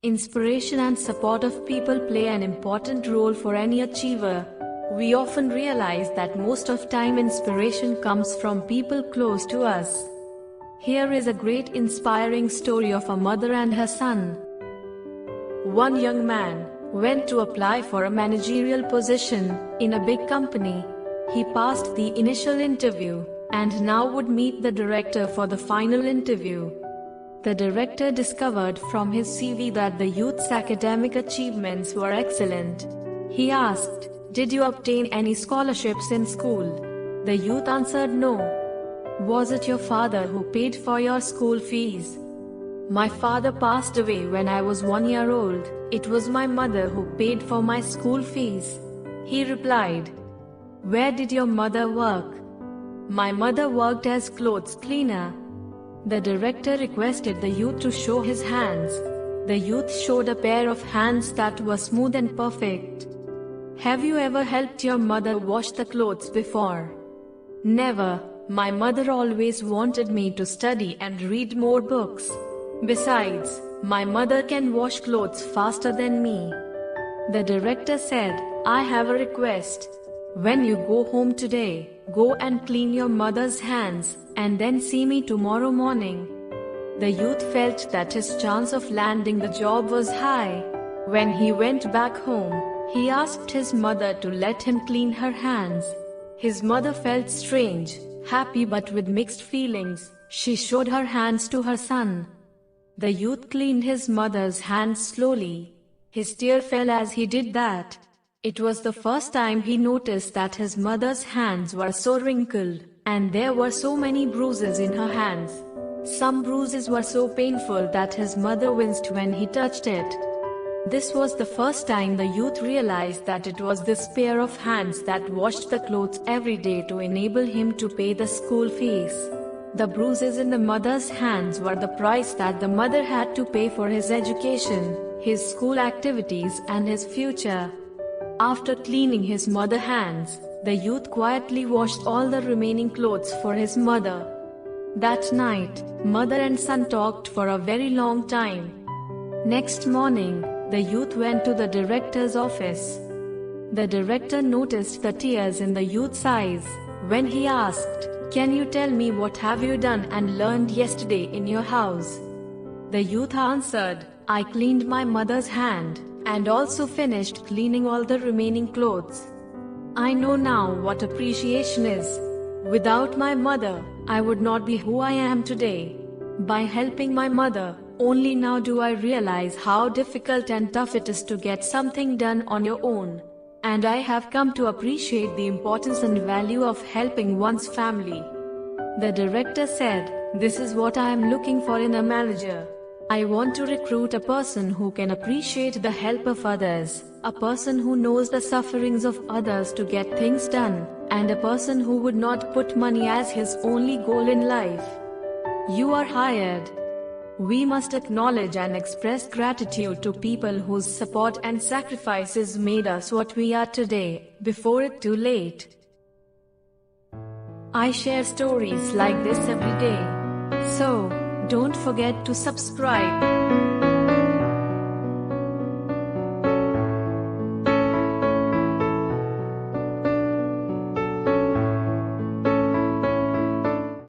Inspiration and support of people play an important role for any achiever. We often realize that most of time inspiration comes from people close to us. Here is a great inspiring story of a mother and her son. One young man went to apply for a managerial position in a big company. He passed the initial interview and now would meet the director for the final interview. The director discovered from his CV that the youth's academic achievements were excellent. He asked, "Did you obtain any scholarships in school?" The youth answered, "No." "Was it your father who paid for your school fees?" "My father passed away when I was 1 year old. It was my mother who paid for my school fees," he replied. "Where did your mother work?" "My mother worked as clothes cleaner." The director requested the youth to show his hands. The youth showed a pair of hands that were smooth and perfect. "Have you ever helped your mother wash the clothes before?" "Never. My mother always wanted me to study and read more books. Besides, my mother can wash clothes faster than me." The director said, "I have a request. When you go home today, go and clean your mother's hands, and then see me tomorrow morning." The youth felt that his chance of landing the job was high. When he went back home, he asked his mother to let him clean her hands. His mother felt strange, happy but with mixed feelings. She showed her hands to her son. The youth cleaned his mother's hands slowly. His tear fell as he did that. It was the first time he noticed that his mother's hands were so wrinkled, and there were so many bruises in her hands. Some bruises were so painful that his mother winced when he touched it. This was the first time the youth realized that it was this pair of hands that washed the clothes every day to enable him to pay the school fees. The bruises in the mother's hands were the price that the mother had to pay for his education, his school activities, and his future. After cleaning his mother's hands, the youth quietly washed all the remaining clothes for his mother. That night, mother and son talked for a very long time. Next morning, the youth went to the director's office. The director noticed the tears in the youth's eyes. When he asked, "Can you tell me what have you done and learned yesterday in your house?" The youth answered, "I cleaned my mother's hand, and also finished cleaning all the remaining clothes. I know now what appreciation is. Without my mother, I would not be who I am today. By helping my mother, only now do I realize how difficult and tough it is to get something done on your own. And I have come to appreciate the importance and value of helping one's family." The director said, "This is what I am looking for in a manager. I want to recruit a person who can appreciate the help of others, a person who knows the sufferings of others to get things done, and a person who would not put money as his only goal in life. You are hired." We must acknowledge and express gratitude to people whose support and sacrifices made us what we are today, before it's too late. I share stories like this every day. So, don't forget to subscribe.